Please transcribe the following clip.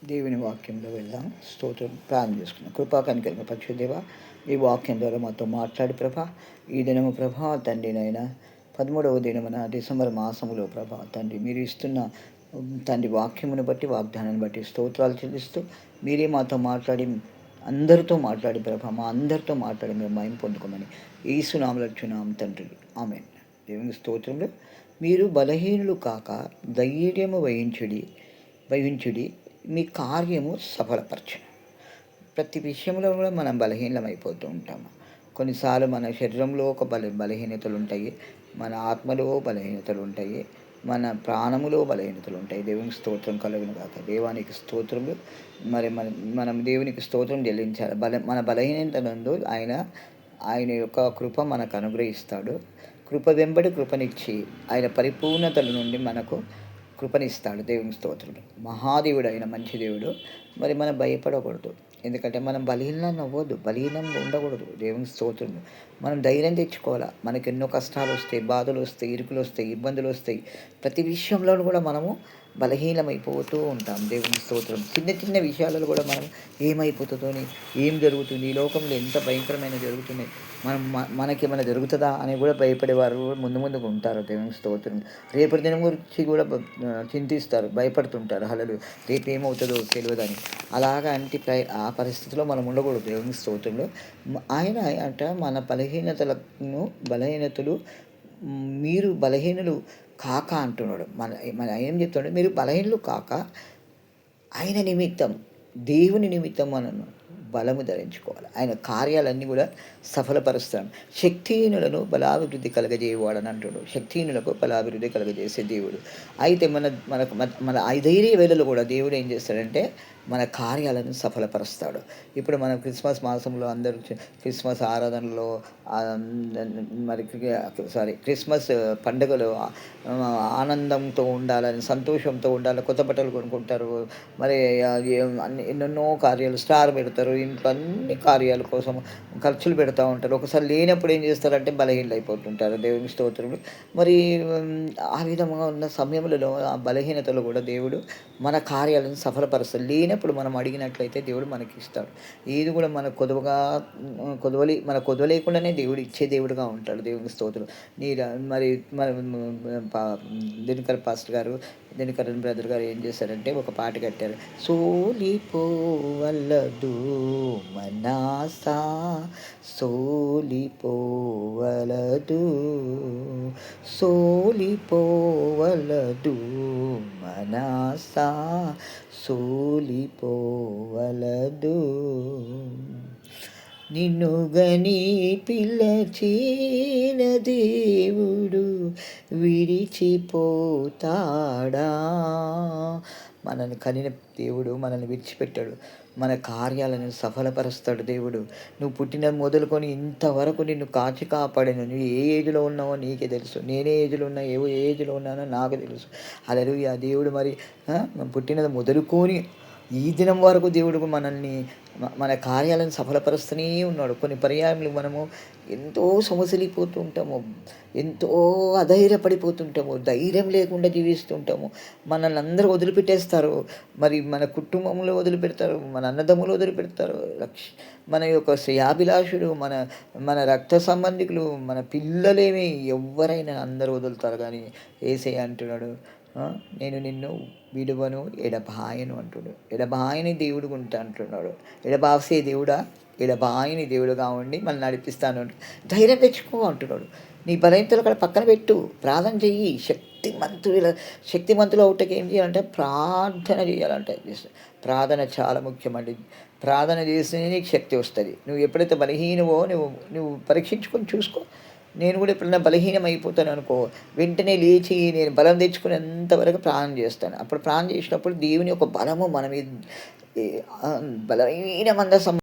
దేవుని వాక్యంలో వెళ్దాం. స్తోత్రం ప్రార్థన చేసుకున్నాం. కృపా కనికరంగా పరిశుద్ధ ఈ వాక్యం ద్వారా మాతో మాట్లాడి ప్రభా, ఈ దినము ప్రభా తండ్రినైనా 13వ దినమున డిసెంబర్ మాసములో ప్రభా తండ్రి మీరు ఇస్తున్న తండ్రి వాక్యమును బట్టి వాగ్దానాన్ని బట్టి స్తోత్రాలు చెల్లిస్తూ మీరే మాతో మాట్లాడి అందరితో మాట్లాడి ప్రభా మా అందరితో మాట్లాడి మేము మయం పొందుకోమని యేసునామములో తండ్రి ఆమేన్. దేవుని స్తోత్రంలో మీరు బలహీనులు కాక ధైర్యము వహించుడి మీ కార్యము సఫలపరచు. ప్రతి విషయంలో కూడా మనం బలహీనమైపోతూ ఉంటాము. కొన్నిసార్లు మన శరీరంలో ఒక బలహీనతలు ఉంటాయి, మన ఆత్మలో బలహీనతలు ఉంటాయి, మన ప్రాణములో బలహీనతలు ఉంటాయి. దేవునికి స్తోత్రం కలుగును గాక. దేవానికి స్తోత్రములు. మరి మనం దేవునికి స్తోత్రం చెల్లించాలి. మన బలహీనతలందు ఆయన యొక్క కృప మనకు అనుగ్రహిస్తాడు. కృప వెంబడి కృపనిచ్చి ఆయన పరిపూర్ణతల నుండి మనకు కృపనిస్తాడు. దేవుని స్తోత్రుడు. మహాదేవుడు అయిన మంచి దేవుడు. మరి మనం భయపడకూడదు, ఎందుకంటే మనం బలహీనంగా అవ్వద్దు, బలహీనంగా ఉండకూడదు. దేవుని స్తోత్రుడు. మనం ధైర్యం తెచ్చుకోవాలా. మనకి ఎన్నో కష్టాలు వస్తాయి, బాధలు వస్తాయి, ఇరుకులు వస్తాయి, ఇబ్బందులు వస్తాయి. ప్రతి విషయంలో కూడా మనము బలహీనమైపోతూ ఉంటాం. దేవుని స్తోత్రం. చిన్న చిన్న విషయాలలో కూడా మనం ఏమైపోతుందో, ఏం జరుగుతుంది, ఈ లోకంలో ఎంత భయంకరమైన జరుగుతున్నాయి, మనకేమైనా జరుగుతుందా అని కూడా భయపడేవారు ముందుకు ఉంటారు. దేవుని స్తోత్రం. రేపటి దినం గురించి కూడా చింతిస్తారు, భయపడుతుంటారు. హల్లెలూయా, రేపు ఏమవుతుందో తెలియదని. అలాగా ఆ పరిస్థితిలో మనం ఉండకూడదు. దేవుని స్తోత్రంలో ఆయన అంట మన బలహీనతలు మీరు బలహీనులు కాక అంటున్నాడు. మన ఏం చెప్తున్నాడు? మీరు బలహీనులు కాక ఆయన నిమిత్తం, దేవుని నిమిత్తం మనం బలము ధరించుకోవాలి. ఆయన కార్యాలన్నీ కూడా సఫలపరుస్తాడు. శక్తిహీనులను బలాభివృద్ధి కలగజేయవాడని అంటాడు. శక్తిహీనులకు బలాభివృద్ధి కలగజేసే దేవుడు. అయితే మన ఐధైర్య వేళలో కూడా దేవుడు ఏం చేస్తాడంటే మన కార్యాలను సఫలపరుస్తాడు. ఇప్పుడు మనం క్రిస్మస్ మాసంలో అందరూ క్రిస్మస్ ఆరాధనలో క్రిస్మస్ పండుగలో ఆనందంతో ఉండాలని, సంతోషంతో ఉండాలి, కొత్త బట్టలు కొనుక్కుంటారు. మరి ఎన్నెన్నో కార్యాలు స్టార్ పెడతారు, ఇంట్లో అన్ని కార్యాల కోసం ఖర్చులు పెడతా ఉంటారు. ఒకసారి లేనప్పుడు ఏం చేస్తారంటే బలహీనలు అయిపోతుంటారు. దేవుని స్తోత్రుడు. మరి ఆ విధంగా ఉన్న సమయంలో ఆ బలహీనతలు కూడా దేవుడు మన కార్యాలను సఫలపరుస్తాడు. లేనప్పుడు మనం అడిగినట్లయితే దేవుడు మనకి ఇస్తాడు. ఏది కూడా మన కొదవలేకుండానే దేవుడు ఇచ్చే దేవుడుగా ఉంటాడు. దేవుని స్తోత్రం. మరి దినకర్ పాస్టర్ గారు, దినకరన్ బ్రదర్ గారు ఏం చేశారంటే ఒక పాట కట్టారు. సోలిపోవలదు మనాసా, సోలిపోవలదు, సోలిపోవలదు మనాసా, సోలిపోవలదు. నిన్ను గని పిలచిన దేవుడు విడిచిపోతాడా? మనల్ని కనిన దేవుడు మనల్ని విడిచిపెట్టాడు. మన కార్యాలను సఫలపరుస్తాడు దేవుడు. నువ్వు పుట్టిన మొదలుకొని ఇంతవరకు నిన్ను కాచి కాపాడాను. నువ్వు ఏ ఏజ్లో ఉన్నావో నీకే తెలుసు. నేనే ఏజ్లో ఉన్నా, ఏ ఏజ్లో ఉన్నానో నాకు తెలుసు. హల్లెలూయా. దేవుడు మరి పుట్టినది మొదలుకొని ఈ దినం వరకు దేవుడు మన కార్యాలను సఫలపరుస్తూనే ఉన్నాడు. కొన్ని పర్యాయములు మనము ఎంతో సమస్యలిపోతూ ఉంటాము, ఎంతో అధైర్యపడిపోతుంటాము, ధైర్యం లేకుండా జీవిస్తుంటాము. మనల్ని అందరూ వదిలిపెట్టేస్తారు. మరి మన కుటుంబంలో వదిలిపెడతారు, మన అన్నదమ్ములు వదిలిపెడతారు, మన యొక్క శ్రేయాభిలాషులు, మన రక్త సంబంధికులు, మన పిల్లలేమి ఎవరైనా అందరూ వదులుతారు. కానీ యేసయ్య అంటున్నాడు, నేను నిన్ను విడువను, ఎడబాయను అంటున్నాడు. ఎడబాయని దేవుడు ఉంటా అంటున్నాడు. ఎడబాసే దేవుడా, ఎడబాయని దేవుడుగా ఉండి మనల్ని నడిపిస్తాను. ధైర్యం తెచ్చుకో అంటున్నాడు. నీ బలహీనతలు అక్కడ పక్కన పెట్టు, ప్రార్థన చెయ్యి. శక్తిమంతులు అవుటకి ఏం చేయాలంటే ప్రార్థన చేయాలంటే. ప్రార్థన చాలా ముఖ్యమండి. ప్రార్థన చేస్తేనే నీకు శక్తి వస్తుంది. నువ్వు ఎప్పుడైతే బలహీనవో నువ్వు పరీక్షించుకొని చూసుకో. నేను కూడా ఎప్పుడైనా బలహీనం అయిపోతాను అనుకో, వెంటనే లేచి నేను బలం తెచ్చుకునేంతవరకు ప్రార్థన చేస్తాను. అప్పుడు ప్రార్థన చేసినప్పుడు దేవుని యొక్క బలము మన మీద బలమైన